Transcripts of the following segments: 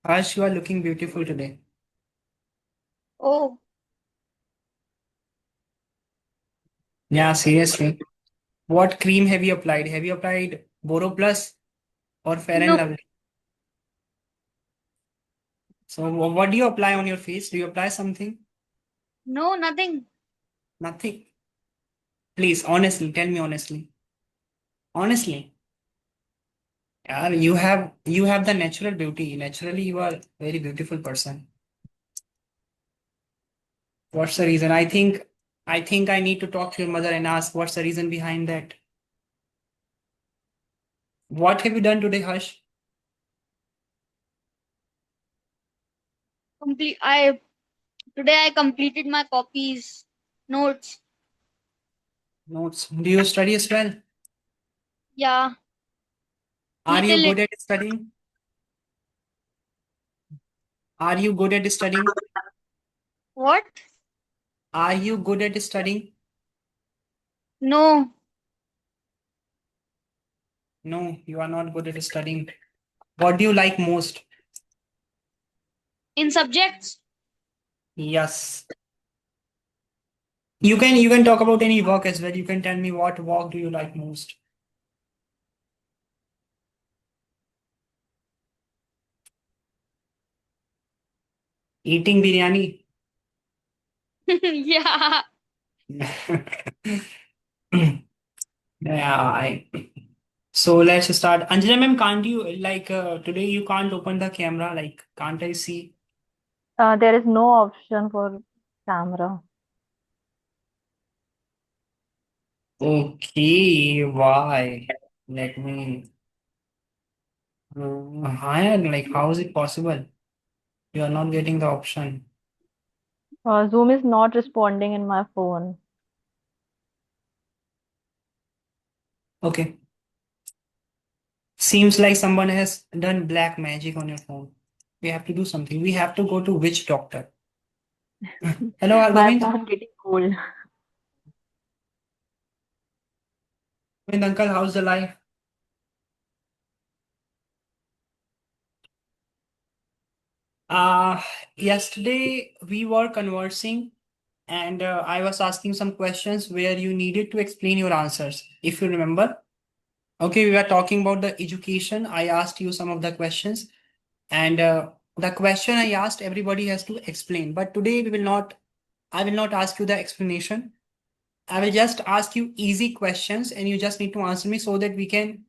Harsh, you are looking beautiful today. Oh, Yeah, seriously. What cream have you applied? Have you applied Boro Plus or Fair and no, Lovely? So, what do you apply on your face? Do you apply something? no, nothing. Nothing. Please, honestly, tell me honestly. Honestly, yeah, you have the natural beauty. Naturally, you are very beautiful person. What's the reason? I think I need to talk to your mother and ask what's the reason behind that. What have you done today, Harsh? Complete. I Today I completed my copies, notes. Notes. Do you study as well? Yeah, Are you little, good little. at studying? Are you good at studying? What? Are you good at studying? No, No, you are not good at studying. What do you like most? in subjects. Yes. You can talk about any work as well. You can tell me what work do you like most? Eating biryani. Yeah. Yeah, so let's start. Anjana ma'am, can't you like today you can't open the camera, like can't I see? There is no option for camera. Okay, why? Let me hi, like how is it possible? You are not getting the option. Zoom is not responding in my phone. Okay. Seems like someone has done black magic on your phone. We have to do something. We have to go to witch doctor. Hello, My Argovind. phone getting cold. Argovind uncle, how's the life? Uh, Yesterday we were conversing and I was asking some questions where you needed to explain your answers, if you remember. Okay, we were talking about the education. I asked you some of the questions, and the question I asked, everybody has to explain. But today I will not ask you the explanation. I will just ask you easy questions and you just need to answer me so that we can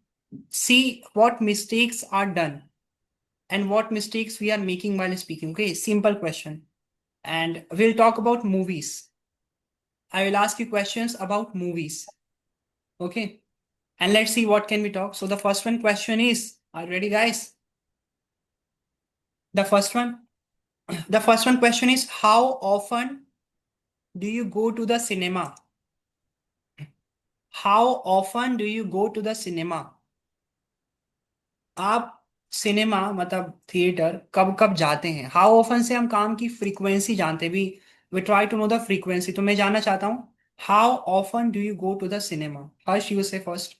see what mistakes are done and what mistakes we are making while speaking. Okay, simple question. And we'll talk about movies. I will ask you questions about movies. Okay. And let's see what can we talk. So the first one question is, are you ready, guys? The first one, the first one question is, how often do you go to the cinema? How often do you go to the cinema? आप cinema मतलब theatre कब कब जाते हैं? How often से हम काम की फ्रीक्वेंसी जानते हैं भी. We try to know the frequency. तो मैं जानना चाहता हूँ, how often do you go to the cinema? Harsh, you say first.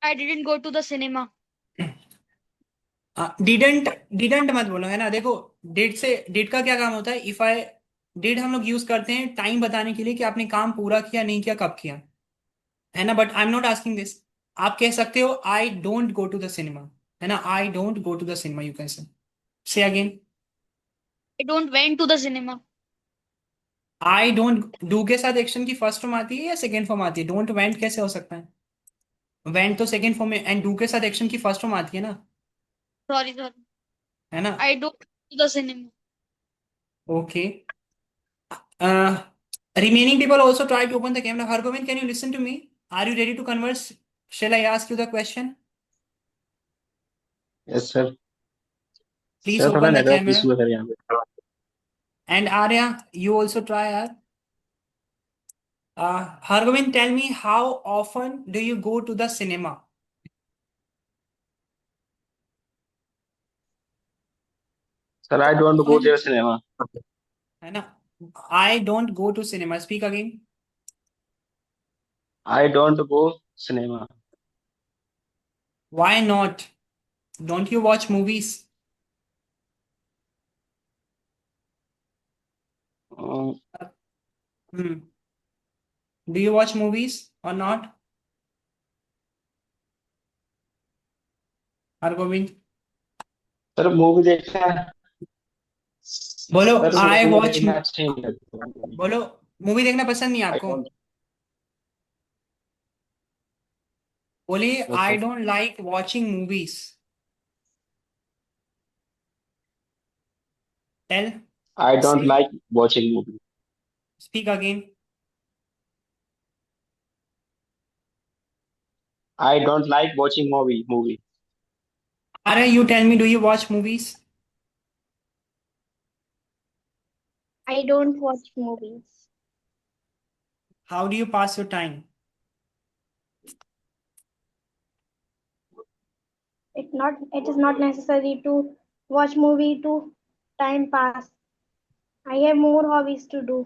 I didn't go to the cinema. Didn't didn't मत बोलो, है ना. देखो, डेट का क्या काम होता है? इफ आई डेट हम लोग यूज करते हैं टाइम बताने के लिए कि आपने काम पूरा किया नहीं किया, कब किया, है ना. But I am not asking this. आप कह सकते हो I don't go to the cinema, है ना. I don't go to the cinema, you can say again. I don't went to the cinema. I don't do के साथ action की first form आती है या सेकंड फॉर्म आती है? डोंट वेंट कैसे हो सकता है? वेंट तो सेकंड फॉर्म में एंड डू के साथ एक्शन की फर्स्ट फॉर्म आती है ना, Sorry, sorry. है ना. I don't go to the cinema. Okay. Remaining people also try to open the camera. Hargovind, can you listen to me? Are you ready to converse? Shall I ask you the question? Yes sir. Please sir थोड़ा open the network camera. Issue है sir यहाँ पे। And Arya, you also try. Hargovind, tell me, how often do you go to the cinema? Sir I don't go Often, there cinema. है ना. I don't go to cinema. Speak again. I don't go cinema. Why not? Don't you watch movies? Uh, Hmm. Do you watch movies or not? Hargobind? Sir movie देखना बोलो sir I movie watch देखना अच्छा नहीं लगता मुझे। बोलो movie देखना पसंद नहीं आई आपको? डोंट बोलिए I okay don't like watching movies. Tell I don't say like watching movie speak again. I don't like watching movie अरे you tell me, do you watch movies? I don't watch movies. How do you pass your time? It is not necessary to watch movie to time pass. I have more hobbies to do,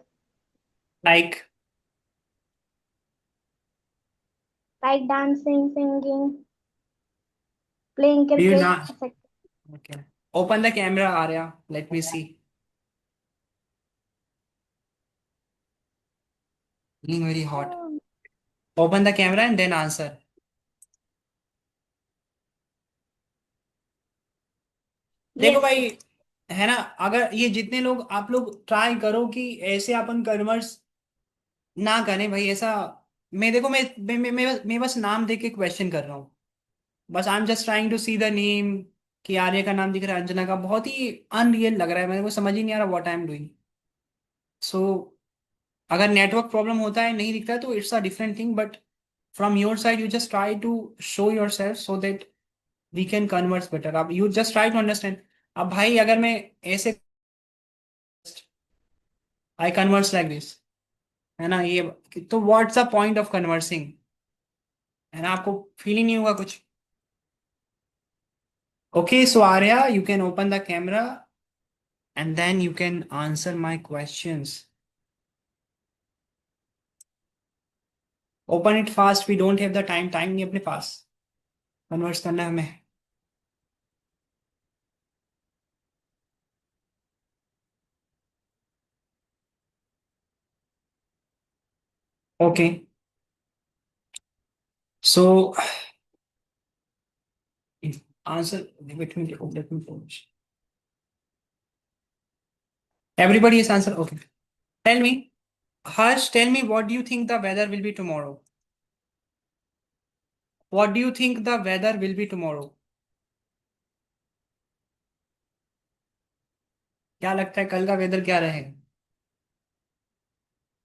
like like dancing, singing, playing do you cricket, ना etc. Okay open the camera Arya, let me see. Feeling very hot. Open the camera and then answer. देखो Yes, भाई, है ना, अगर ये जितने लोग आप लोग ट्राई करो कि ऐसे अपन कन्वर्स ना करें भाई ऐसा। मैं देखो मैं बस नाम देख के क्वेश्चन कर रहा हूँ। बस I am just trying to see the name कि आर्य का नाम दिख रहा है, अंजना का, बहुत ही अनरियल लग रहा है, मेरे को समझ ही नहीं आ रहा what I am doing. So अगर नेटवर्क प्रॉब्लम होता है नहीं दिखता है तो it's a different thing, but from your side you just try to show yourself so that we can converse better. अब you just try to understand. अब भाई अगर मैं ऐसे आई कन्वर्स लाइक दिस, है ना, ये तो what's the point of conversing, है ना, आपको फील ही नहीं होगा कुछ। Okay so Arya you can open the camera and then you can answer my questions. Open it fast, we don't have the time नहीं अपने पास, कन्वर्स करना है हमें। Okay so answer, let me finish. Everybody is answer, okay, tell me, Harsh, tell me, what do you think the weather will be tomorrow? What do you think the weather will be tomorrow? क्या लगता है कल का weather क्या रहेगा?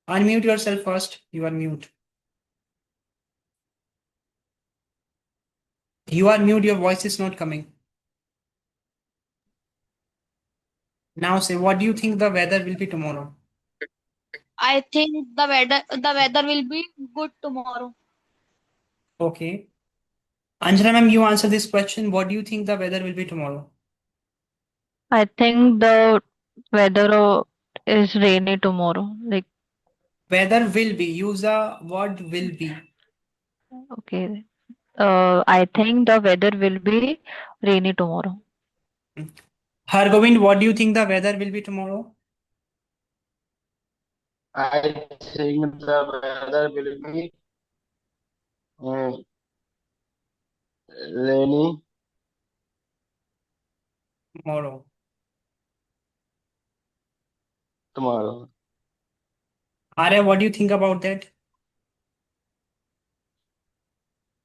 Unmute yourself first, you are mute. You are mute, your voice is not coming. Now say, what do you think the weather will be tomorrow? I think the weather will be good tomorrow. Okay. Anjana ma'am, you answer this question. What do you think the weather will be tomorrow? I think the weather is rainy tomorrow. Like, Weather will be. Use the word will be. okay. I think the weather will be rainy tomorrow. Hargovind, what do you think the weather will be tomorrow? I think the weather will be rainy Tomorrow. Tomorrow Arya, what do you think about that?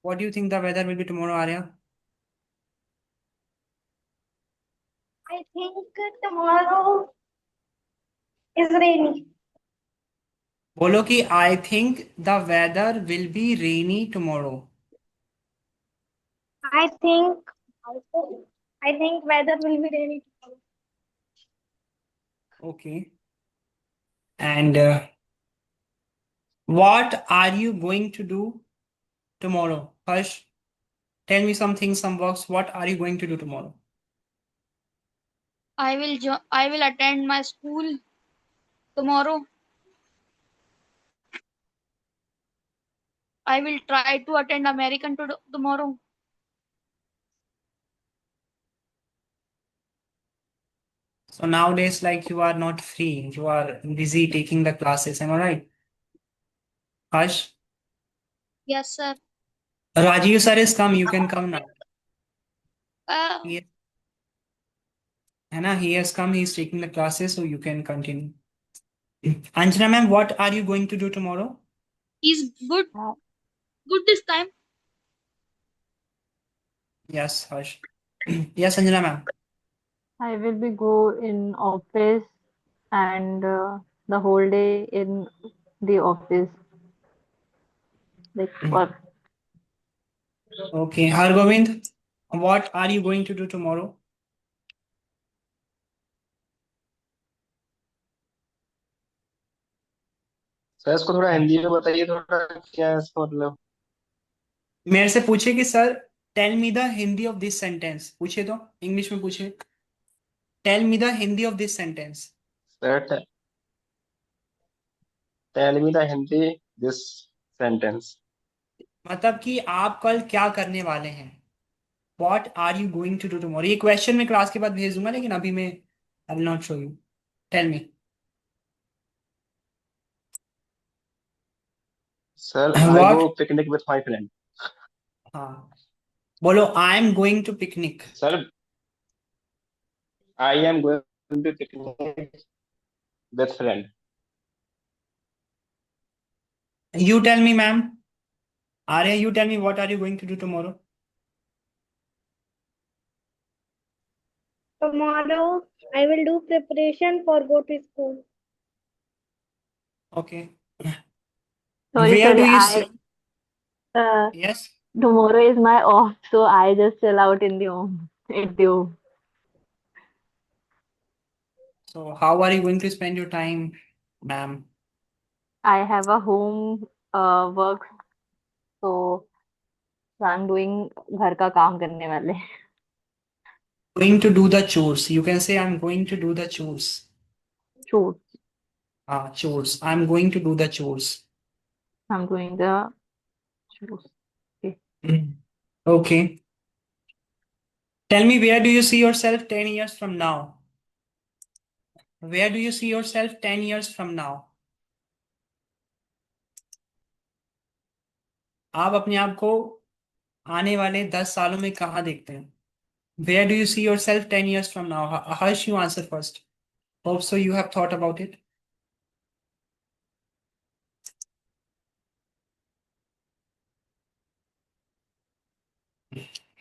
What do you think the weather will be tomorrow, Arya? I think tomorrow is rainy. बोलो कि I think the weather will be rainy tomorrow. I think I think weather will be rainy tomorrow. Okay. And what are you going to do tomorrow? Harsh, tell me some things, some works. What are you going to do tomorrow? I will attend my school tomorrow. I will try to attend American tomorrow. So nowadays, like you are not free, you are busy taking the classes. Am I right? Harsh? Yes, sir. Rajiv sir is come, you can come now. Uh, He, Anna, he has come, he's taking the classes, so you can continue. Anjana ma'am, what are you going to do tomorrow? he's good. Uh, Good this time. Yes, Harsh. Yes, Anjana ma'am. I will be go in office and the whole day in the office, like work. Okay, Hargovind, what are you going to do tomorrow? Sir इसको थोड़ा हिंदी में बताइए, थोड़ा क्या है इसका मतलब। मेरे से पूछे कि sir tell me the Hindi of this sentence, पूछे तो इंग्लिश में पूछे, tell me the Hindi of this sentence. Sir tell me the Hindi this sentence. मतलब कि आप कल क्या करने वाले हैं, what are you going to do tomorrow. ये क्वेश्चन मैं क्लास के बाद भेज दूंगा, लेकिन अभी मैं I will not show you. Tell me. Sir I what. Go picnic with my friend. हाँ, बोलो I am going to picnic. Sir I am going to picnic with friend. You tell me ma'am, Arya you tell me what are you going to do tomorrow. Tomorrow I will do preparation for go to school. Okay, Sorry, where do sorry. You see. Uh, yes. tomorrow is my off, so I just chill out in the home. At the home. So how are you going to spend your time, ma'am? I have a home work, so I'm doing घर का काम करने वाले. Going to do the chores. You can say I'm going to do the chores. Shoot, Chores. I'm going to do the chores. I'm doing the shoes. Okay. Mm. Okay. Tell me, where do you see yourself 10 years from now? Where do you see yourself 10 years from now? आप अपने आप को आने वाले 10 सालों में कहाँ देखते हैं? Where do you see yourself 10 years from now? Harsh, you answer first. Hope so you have thought about it.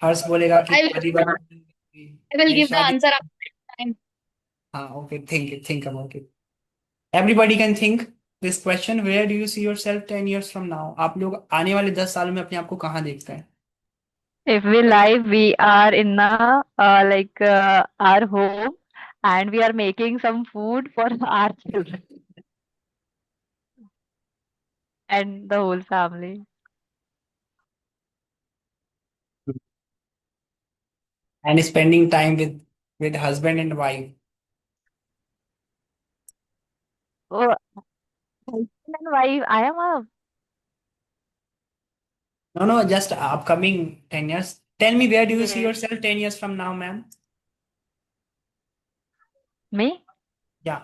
हर्ष बोलेगा कि I will, पहली बार। I will मेरी give the शादी। answer after time. हाँ, okay, think about it. Everybody can think this question. Where do you see yourself 10 years from now? आप लोग आने वाले 10 सालों में अपने आप को कहाँ देखते हैं? If we live, we are in a like our home, and we are making some food for our children and the whole family. And spending time with husband and wife. Oh, husband and wife. I am a No, just upcoming 10 years. Tell me, where do you see yes. yourself 10 years from now, ma'am? Me? Yeah.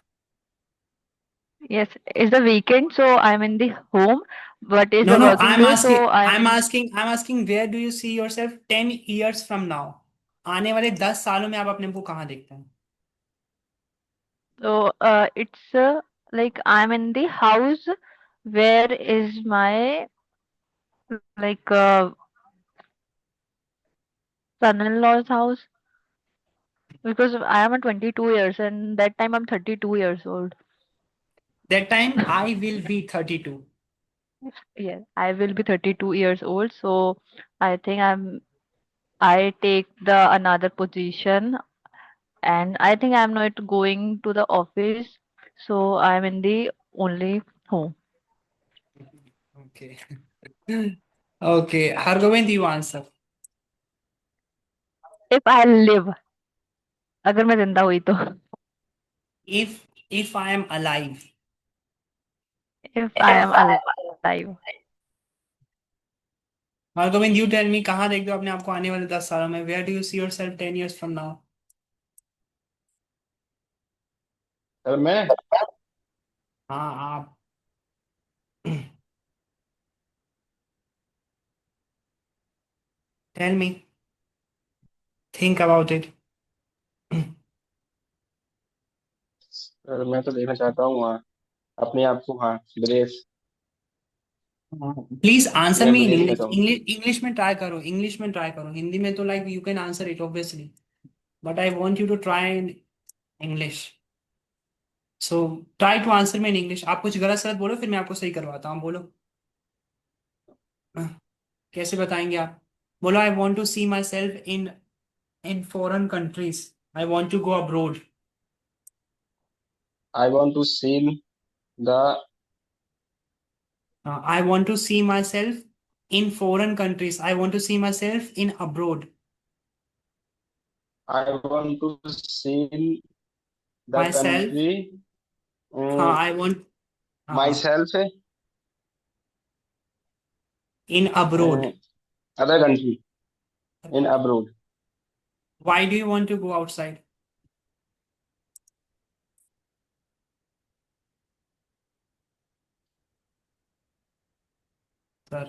Yes, it's the weekend, so I'm in the home, but it's the No, working day, so I'm asking, where do you see yourself 10 years from now? आने वाले 10 सालों में आप अपने को कहाँ देखते हैं? so it's like I'm in the house. Where is my like son-in-law's house? Because I am a 22 years, and that time I'm 32 years old. That time I will be 32. Yeah, I will be 32 years old, so I think I take the another position, and I think I'm not going to the office, so I'm in the only home. Okay. Okay, Hargovind, you answer. If I live, अगर मैं जिंदा हुई तो. If I am alive. If I am alive. Hargovind, you tell me, कहाँ देखते हो अपने आप को आने वाले 10 सालों में? Where do you see yourself 10 years from now? Sir मैं हाँ आप। Tell me, think about it. Sir मैं तो देखना चाहता हूँ वहाँ अपने आप को, हाँ, विदेश, प्लीज आंसर मैं मी इन विदेश इंग्लिश। रहता हूँ। इंग्लिश इंग्लिश में ट्राई करो, इंग्लिश में ट्राई करो। हिंदी में तो like you can answer it obviously, but I want you to try in English. So try to answer me in English. आप कुछ गलत सलत बोलो, फिर मैं आपको सही करवाता हूँ। बोलो। कैसे बताएंगे आप? बोलो, I want to see myself in foreign countries. I want to go abroad. I want to see the I want to see myself in foreign countries. I want to see myself in abroad. I want to see the myself. Country हाँ I want. My हाँ, self in abroad. Other country in abroad. Why do you want to go outside, sir?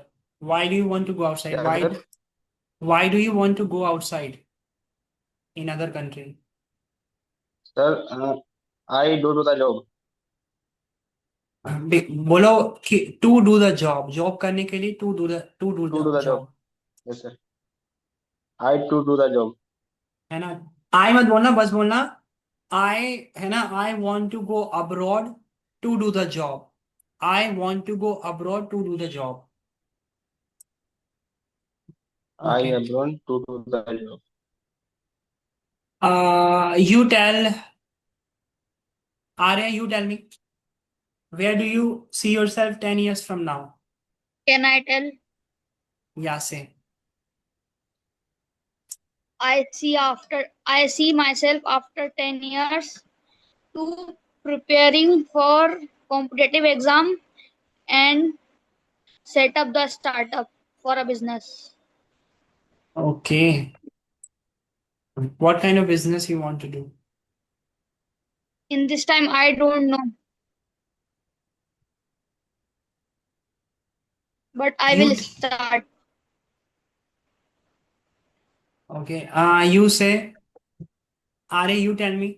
Why do you want to go outside? क्या Why sir? why do you want to go outside in other country? Sir I do to the job. बोलो कि to do the job, job करने के लिए to do to the do the job. Job. Yes sir, I to do the job. है ना? आई मत बोलना, बस बोलना आई। है ना? I want to go abroad to do the job. I want to go abroad to do the job. I okay. Abroad to do the job. You tell, Arya, you tell me, where do you see yourself 10 years from now? Can I tell? Yeah, say. I see myself after 10 years to preparing for competitive exam and set up the startup for a business. Okay. What kind of business you want to do? In this time, I don't know, but I You will start. okay. You say, Arya, you tell me.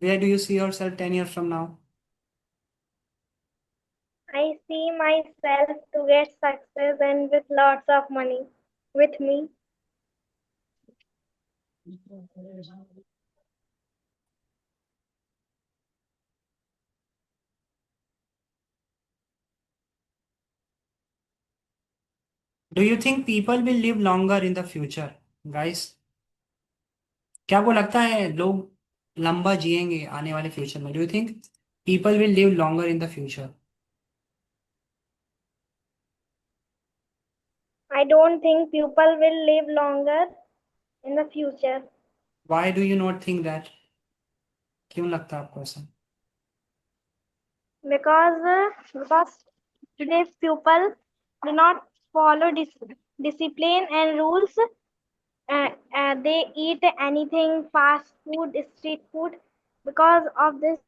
Where do you see yourself 10 years from now? I see myself to get success and with lots of money with me. Do you think people will live longer in the future, guys? क्या आपको लगता है लोग लंबा जिएंगे आने वाले future में? Do you think people will live longer in the future? I don't think people will live longer in the future why do you not think that? क्यों लगता है आपको ऐसा? because today people do not follow discipline and rules. They eat anything fast food, street food. Because of this,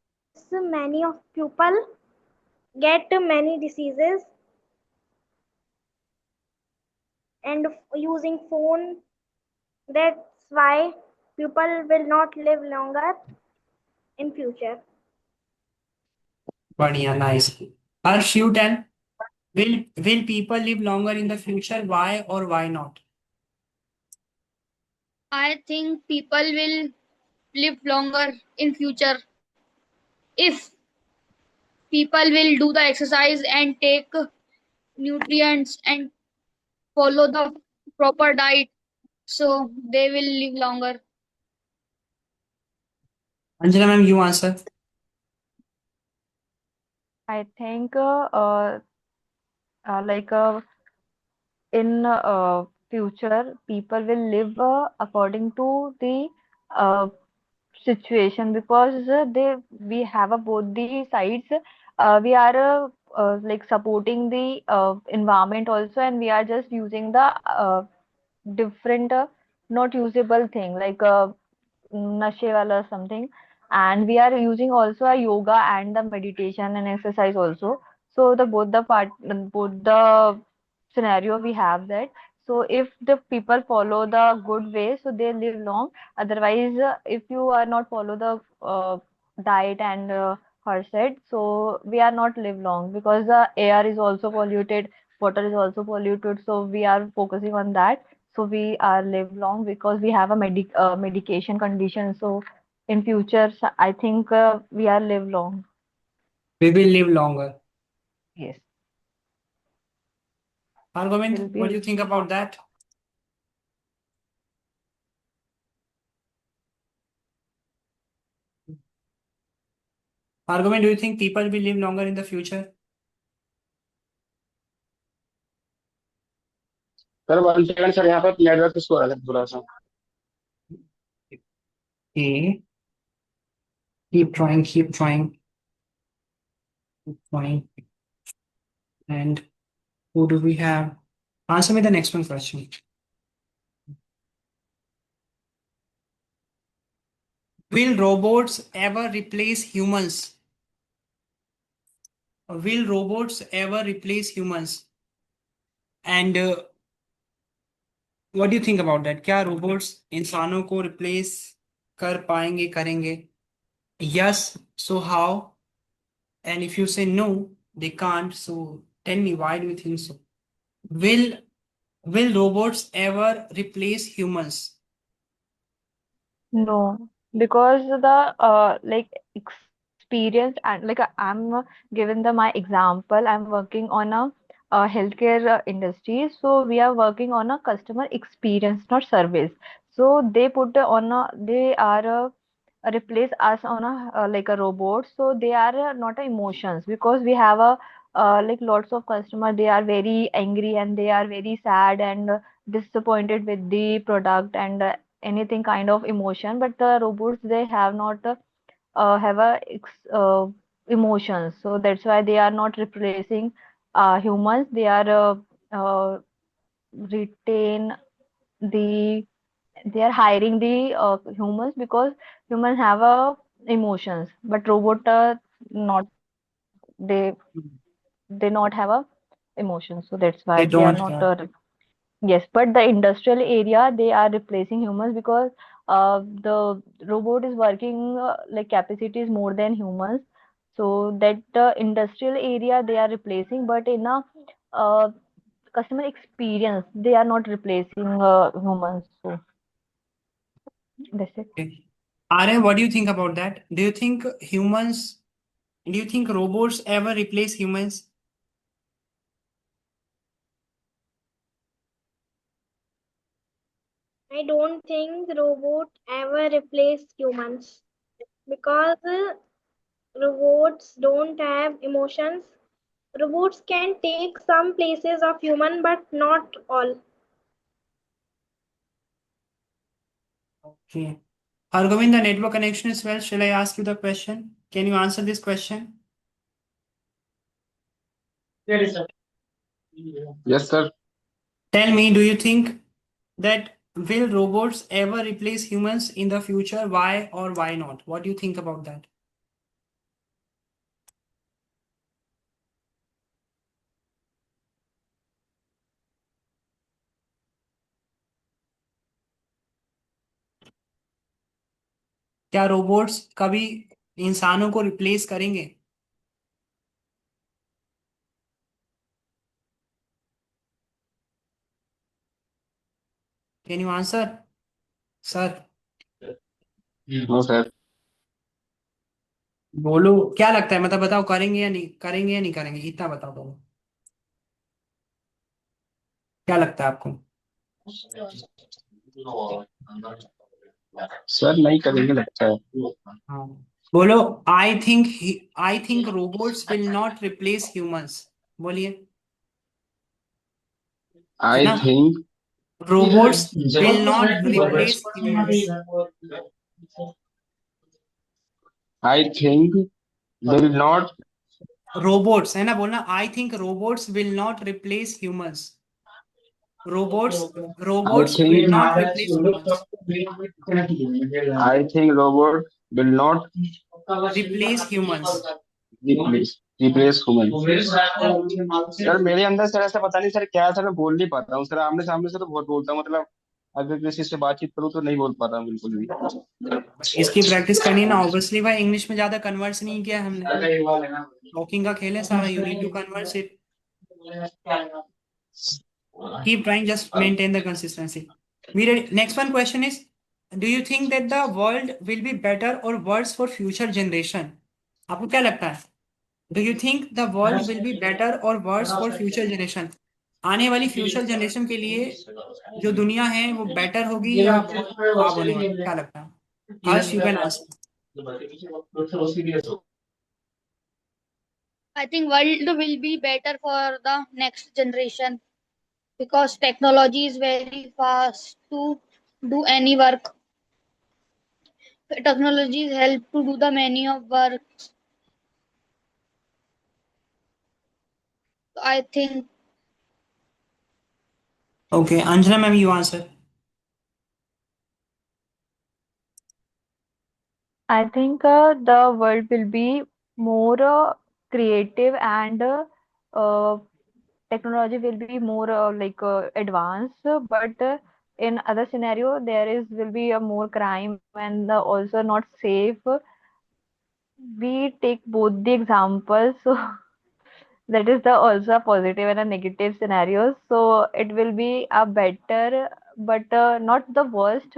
many of people get many diseases and using phone. That's why people will not live longer in future. बढ़िया, nice. Harsh, you tell, will people live longer in the future? Why or why not? I think people will live longer in future if people will do the exercise and take nutrients and follow the proper diet, so they will live longer. Anjana ma'am, you answer. I think like in future people will live according to the uh, situation, because they we have both the sides. We are like supporting the environment also, and we are just using the different not usable thing like nashe wala something, and we are using also a yoga and the meditation and exercise also. So the both the scenario we have that. So if the people follow the good way, so they live long. Otherwise, if you are not follow the diet and her said, so we are not live long because the air is also polluted, water is also polluted. So we are focusing on that. So we are live long because we have a medication condition. So in future, I think we are live long. We will live longer. Yes, Hargobind, will what do be. you think about that? Hargobind, do you think people will live longer in the future? Sir 1 second sir, यहाँ पर network issue आ रहा है थोड़ा सा। Okay. Keep trying, keep trying, keep trying. And who do we have? Answer me the next one question. Will robots ever replace humans? Will robots ever replace humans? And what do you think about that? क्या robots इंसानों को replace कर पाएंगे, करेंगे? Yes, so how? And if you say no, they can't. So tell me, why do you think so? Will will robots ever replace humans? No, because the like experience and like I'm given the my example. I'm working on a healthcare industry, so we are working on a customer experience, not service. So they put on a they are replace us on a like a robot. So they are not emotions because we have a like lots of customer. They are very angry and they are very sad and disappointed with the product and anything kind of emotion, but the robots they have not have emotions, so that's why they are not replacing humans. They are retain the they are hiring the humans because humans have emotions, but robot not they they not have a emotions, so that's They why they are don't not have. yes, but the industrial area they are replacing humans because the robot is working like capacity is more than humans. So that industrial area they are replacing, but in a uh, customer experience they are not replacing humans. So that's it. Okay. Arya, what do you think about that? Do you think robots ever replace humans? I don't think robot ever replace humans because robots don't have emotions. Robots can take some places of human, but not all. Okay. Hargobind, the network connection is well. Shall I ask you the question? Can you answer this question? Yes sir. Tell me, do you think that will robots ever replace humans in the future? Why or why not? What do you think about that? क्या robots कभी इंसानों को replace करेंगे? Can you answer, sir? No sir. बोलो, क्या लगता है? मतलब बताओ, करेंगे या नहीं करेंगे, या नहीं करेंगे, इतना बताओ बोलो। क्या लगता है आपको? सर नहीं करेंगे लगता है। हाँ, बोलो। I think robots will not replace humans. बोलिए। है आई ना? Think robots will not replace humans. I think they will not. Robots है ना, बोलना। I think robots will not replace humans. robots I robots think will not replace humans. I think robot will not Replace humans. replace humans. Sir मेरे अंदर sir ऐसा पता नहीं sir क्या है, सर मैं बोल नहीं पाता हूँ सर, आमने सामने से तो बहुत बोलता हूँ, मतलब अगर किसी से बातचीत करूँ तो नहीं बोल पाता हूँ बिल्कुल भी। इसकी प्रैक्टिस करनी ना, ऑब्वियसली भाई, इंग्लिश में ज्यादा कन्वर्स नहीं किया हमने। टॉकिंग का खेल है सारा, you need to converse it. Keep trying, just maintain the consistency. Next one question is, do you think that the world will be better or worse for future generation? आपको क्या लगता है? Do you think the world will be better or worse for future generation? आने वाली future generation के लिए जो दुनिया है वो बेटर होगी या बहुत खराब होने वाली, क्या लगता है? Harsh, you can answer. I think world will be better for the next generation because technology is very fast to do any work. Technologies help to do the many of works. I think Okay, Anjana ma'am, you answer. I think the world will be more creative and uh, technology will be more advanced. But in other scenario, there is will be a more crime and also not safe. We take both the examples, so that is the also a positive and a negative scenario. So it will be a better, but not the worst.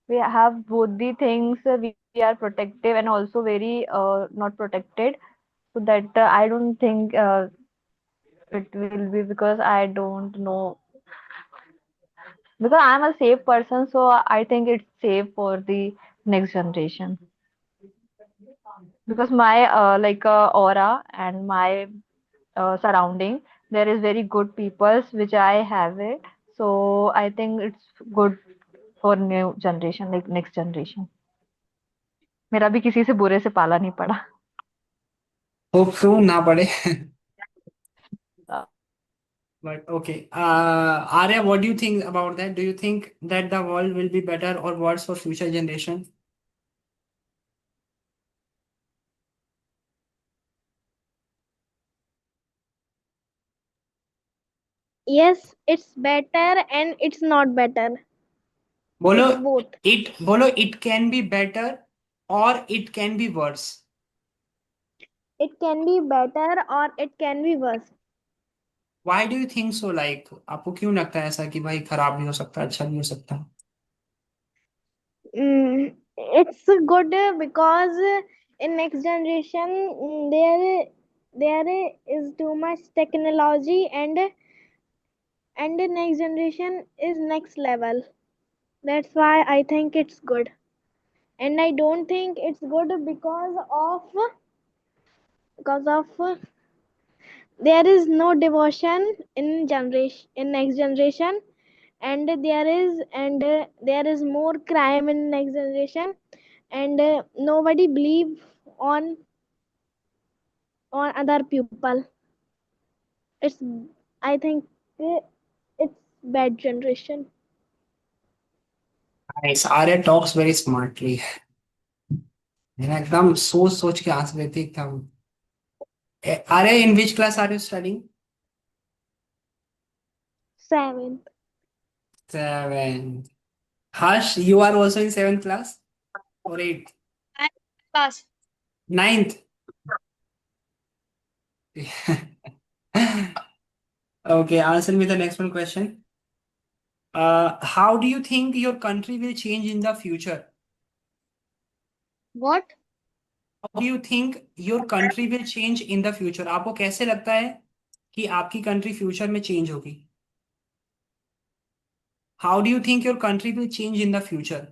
We have both the things. We are protective and also very not protected. So that I don't think it will be because I don't know because I'm a safe person. So I think it's safe for the next generation because my aura and my surrounding there is very good peoples which I have it. So I think it's good for new generation like next generation. मेरा भी किसी से बुरे से पाला नहीं पड़ा. Hope तो ना पड़े। Uh, But okay. Arya, what do you think about that? Do you think that the world will be better or worse for future generation? Yes, it's better and it's not better. बोलो It's both. it can be better or it can be worse. It can be better or it can be worse. Why do you think so? Like, आपको क्यों लगता है ऐसा कि भाई खराब भी हो सकता है, अच्छा भी हो सकता है? It's good because in next generation there is too much technology and the next generation is next level. That's why I think it's good. And I don't think it's good because of there is no devotion in next generation, and there is more crime in next generation, and nobody believe on on other people. It's I think it's bad generation. Nice. Arya talks very smartly. मेरा एकदम सोच सोच के answer देती एकदम। Arya, in which class are you studying? 7th. Seventh. Harsh, you are also in seventh class or eighth? I pass. Ninth. Okay, answer me the next one question. How do you think your country will change in the future? What? How do you think your country will change in the future? आपको कैसे लगता है कि आपकी country future में change होगी? How do you think your country will change in the future?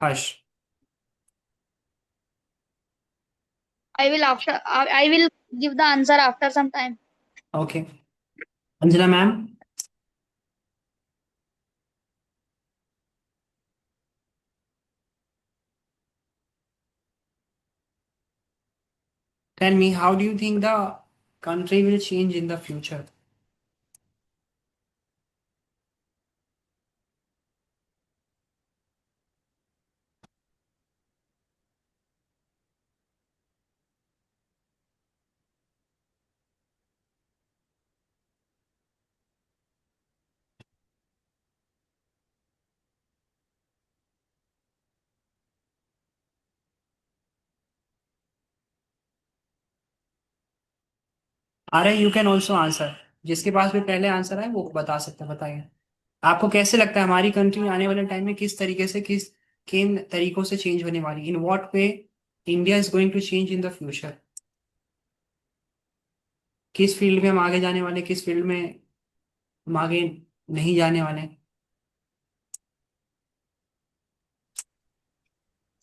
Harsh. I will give the answer after some time. Okay. Anjana ma'am. Tell me, how do you think the country will change in the future? अरे you can also answer. जिसके पास भी पहले answer है वो बता सकता है, बताइए। आपको कैसे लगता है हमारी कंट्री आने वाले टाइम में किस तरीके से, किन तरीकों से चेंज होने वाली, in what way India is going to change in the future? किस फील्ड में हम आगे जाने वाले, किस फील्ड में हम आगे नहीं जाने वाले?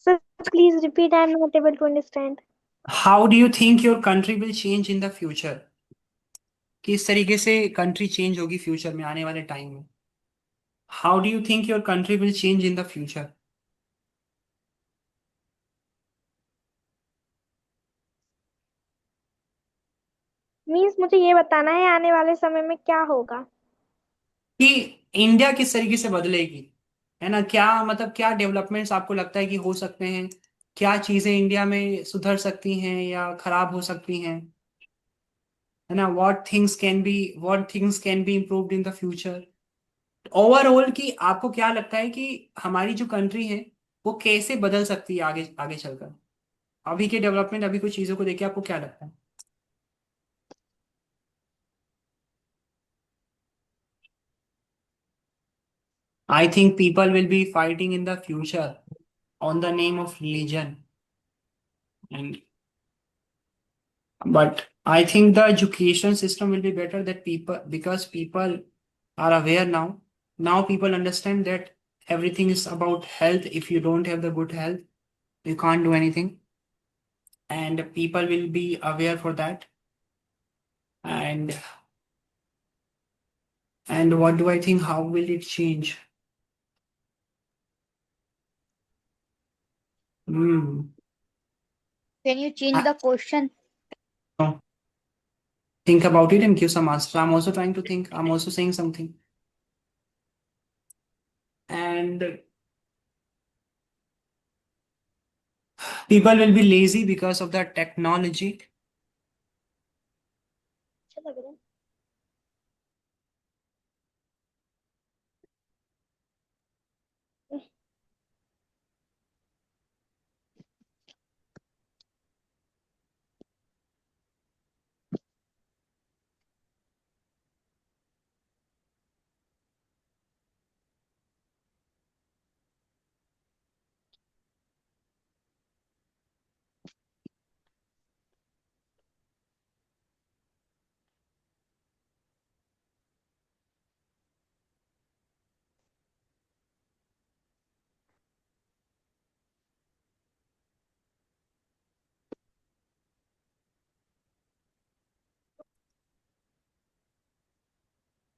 Sir, please repeat. I'm not able to understand. How do you think your country will change in the future? किस तरीके से कंट्री चेंज होगी फ्यूचर में, आने वाले टाइम में? How do you think your country will change in the future? Means मुझे ये बताना है आने वाले समय में क्या होगा। कि इंडिया किस तरीके से बदलेगी, है ना? क्या मतलब क्या डेवलपमेंट्स आपको लगता है कि हो सकते हैं? क्या चीजें इंडिया में सुधर सकती हैं या खराब हो सकती हैं, है ना? What things can be improved in the future overall? कि आपको क्या लगता है कि हमारी जो कंट्री है वो कैसे बदल सकती है आगे आगे चलकर? अभी के डेवलपमेंट, अभी कुछ चीजों को देख के आपको क्या लगता है? I think people will be fighting in the future on the name of religion, and but I think the education system will be better, that people, because people are aware now. Now people understand that everything is about health. If you don't have the good health, you can't do anything, and people will be aware for that. And what do I think? How will it change? Hmm. Can you change the question? No. Think about it and give some answer. I'm also trying to think. I'm also saying something. And people will be lazy because of the technology. अच्छा लग रहा है।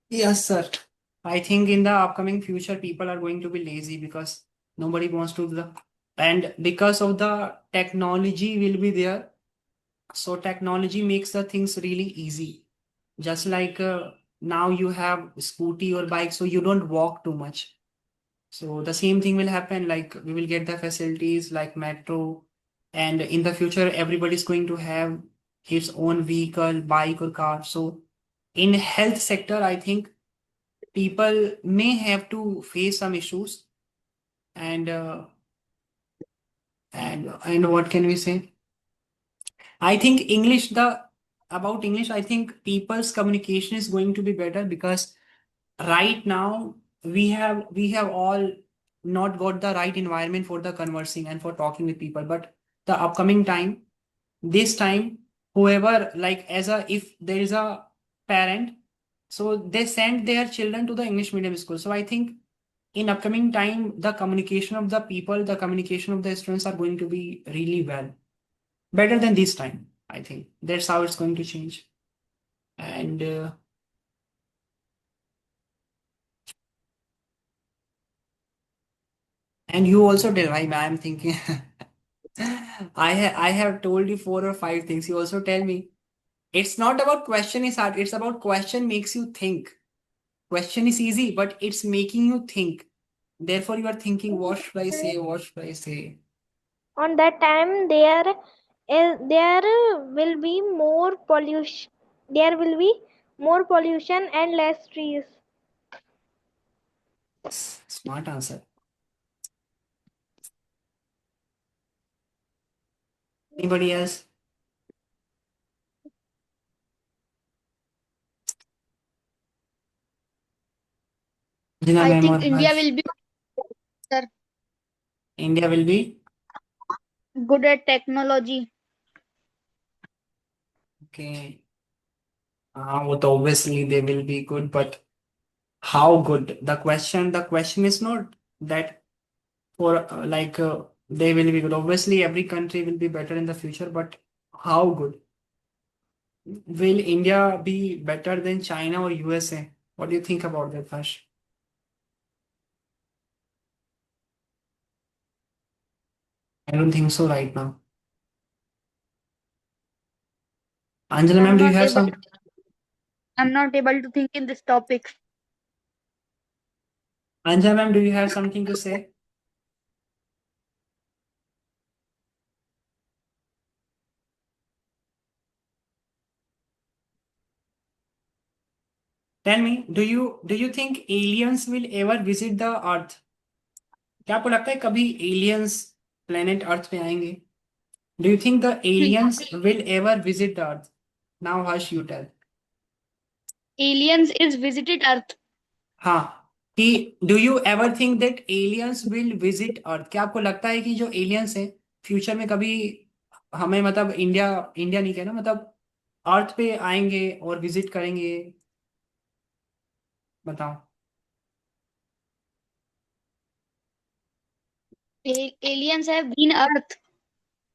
Yes, sir. I think in the upcoming future, people are going to be lazy because nobody wants to do the, and because of the technology will be there. So technology makes the things really easy. Just like now you have scooty or bike, so you don't walk too much. So the same thing will happen. Like we will get the facilities like metro, and in the future, everybody's going to have his own vehicle, bike or car. So in health sector, I think people may have to face some issues, and what can we say? I think English, I think people's communication is going to be better, because right now we have all not got the right environment for the conversing and for talking with people. But the upcoming time, this time, whoever, like, as a, if there is a parent, so they send their children to the English medium school. So I think in upcoming time, the communication of the people, the communication of the students are going to be really well, better than this time. I think that's how it's going to change. And you also tell, I am thinking. I have told you 4 or 5 things. You also tell me. It's not about question is hard. It's about question makes you think. Question is easy, but it's making you think. Therefore, you are thinking, what should I say? What should I say? On that time, there will be more pollution. There will be more pollution and less trees. Smart answer. Anybody else? Jina I ma'am or think India Harsh? will be sir, India will be good at technology. okay. Well, obviously they will be good, but how good? The question is not that for they will be good. Obviously, every country will be better in the future, but how good? Will India be better than China or USA? What do you think about that, Harsh? I don't think so right now. Angela I'm ma'am, do you not have able. some? I'm not able to think in this topic. Angela ma'am, do you have something to say? Tell me, do you think aliens will ever visit the Earth? क्या आपको लगता है कभी aliens planet Earth पे आएंगे? Do you think the aliens will ever visit the Earth? Now, Harsh, you tell. Aliens is visited Earth. हाँ कि do you ever think that aliens will visit Earth? क्या आपको लगता है कि जो एलियंस हैं फ्यूचर में कभी हमें मतलब इंडिया इंडिया नहीं कहना मतलब अर्थ पे आएंगे और विजिट करेंगे? बताओ. Aliens have been Earth.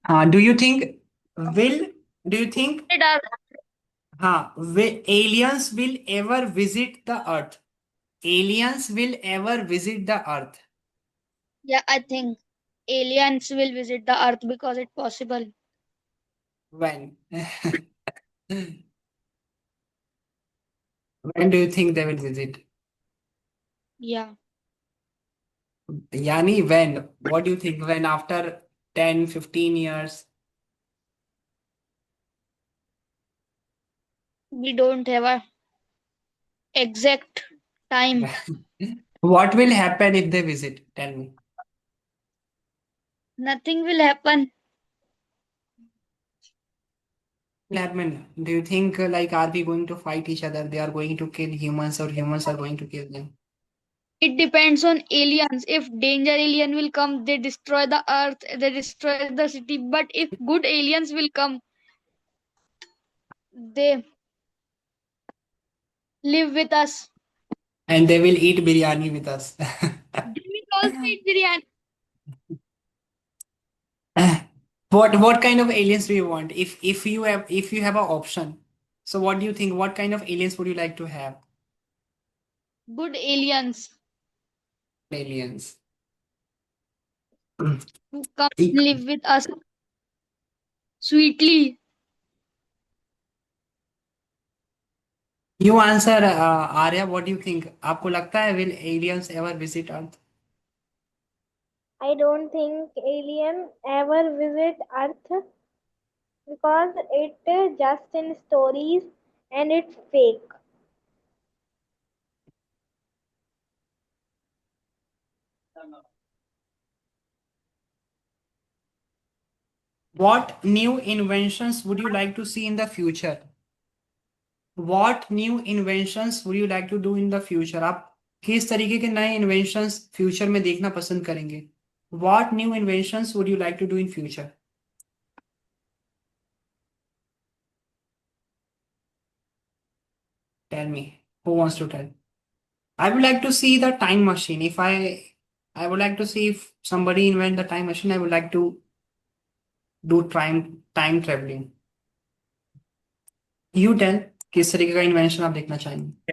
हाँ, will do you think Visited Earth. हाँ aliens will ever visit the earth? Aliens will ever visit the earth? Yeah, I think aliens will visit the Earth because it's possible. When? When do you think they will visit? Yeah, Yani when? What do you think? When after 10, 15 years? we don't have a exact time. What will happen if they visit? Tell me. Nothing will happen. Will happen? Do you think like are we going to fight each other? They are going to kill humans or humans are going to kill them? It depends on aliens. If danger alien will come, they destroy the Earth, they destroy the city. But if good aliens will come, they live with us. And they will eat biryani with us. They will also eat biryani. What kind of aliens do you want? If you have an option, so what do you think? What kind of aliens would you like to have? Good aliens Aliens. who come live with us sweetly. You answer, Arya. What do you think? आपको लगता है will aliens ever visit Earth? I don't think alien ever visit Earth because it just in stories and it's fake. What new inventions would you like to see in the future? What new inventions would you like to do in the future? आप किस तरीके के नए inventions future में देखना पसंद करेंगे? What new inventions would you like to do in future? Tell me. Who wants to tell? I would like to see the time machine. I would like to see if somebody invent the time machine. I would like to do time traveling. You tell किस तरीके का invention आप देखना चाहेंगे?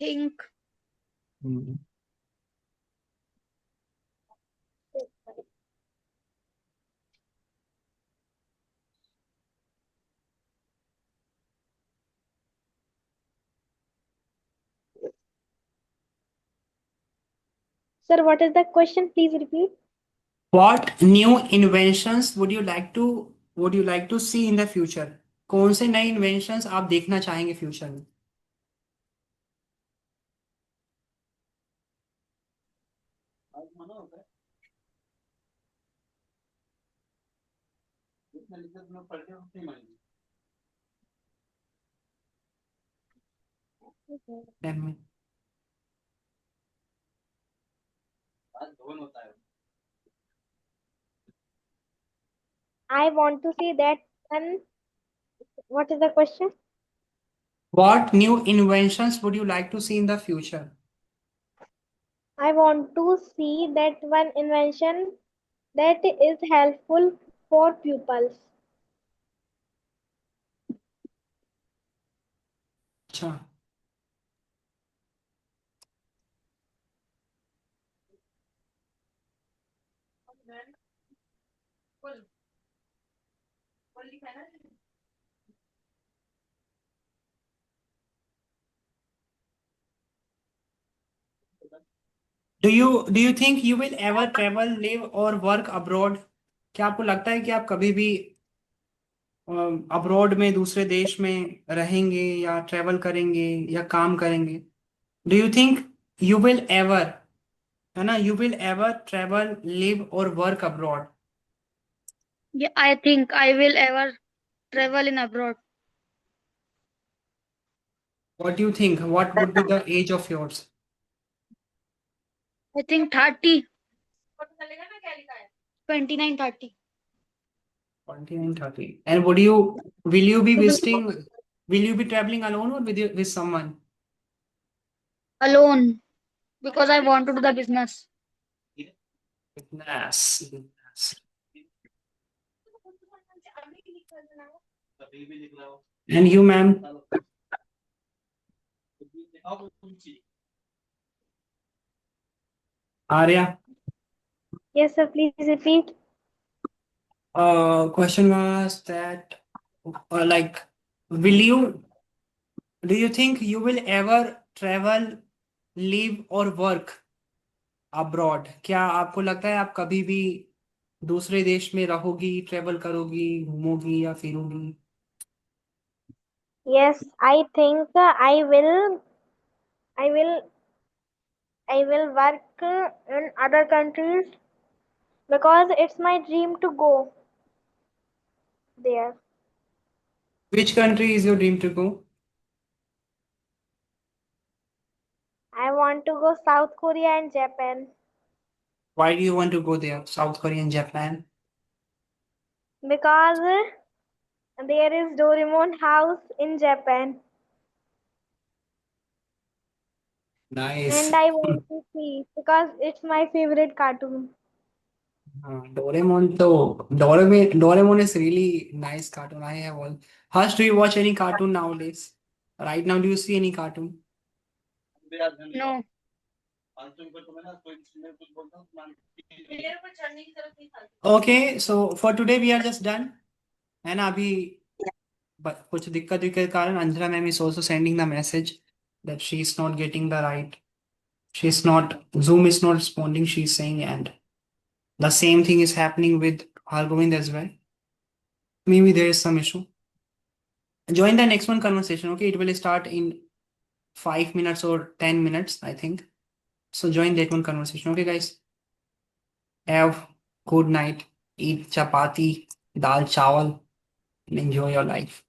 Think hmm, Sir, what is the question? Please repeat. What new inventions would you like to see in the future? कौन से नए inventions आप देखना चाहेंगे फ्यूचर में? Tell me. I want to see that one. What is the question? What new inventions would you like to see in the future? I want to see that one invention that is helpful for pupils. अच्छा. Do you think you will ever travel, live or work abroad? क्या आपको लगता है कि आप कभी भी abroad में दूसरे देश में रहेंगे या ट्रेवल करेंगे या काम करेंगे? Do you think you will ever, है ना, you will ever travel, live और work abroad? Yeah, I think I will ever travel in abroad. What do you think? What would be the age of yours? I think 30. 29, 30. 29, 30. And will you be traveling alone or with someone? Alone, because I want to do the business. Yes. And you, ma'am? Arya? Yes, sir, please repeat. Question was that, like, do you think you will ever travel, live or work abroad? क्या आपको लगता है आप कभी भी दूसरे देश में रहोगी, ट्रेवल करोगी, घूमोगी या फिरोगी? Yes, I think I will work in other countries because it's my dream to go there. Which country is your dream to go? I want to go South Korea and Japan Why do you want to go there, South Korea and Japan? because there is Doraemon house in Japan Nice. and I want to see because it's my favorite cartoon. Doraemon is really nice cartoon. I have all. Harsh, do you watch any cartoon nowadays? Right now, do you see any cartoon? No. Okay, so for today we are just done. है ना, अभी कुछ दिक्कत के कारण Anjana ma'am is also sending the message that she is not getting the right. Zoom is not responding, she's saying, and the same thing is happening with Hargovind as well. Maybe there is some issue. Join the next one conversation, okay? It will start in 5 minutes or 10 minutes, I think. So join that one conversation, okay, guys? Have good night. Eat chapati, dal chawal, and enjoy your life.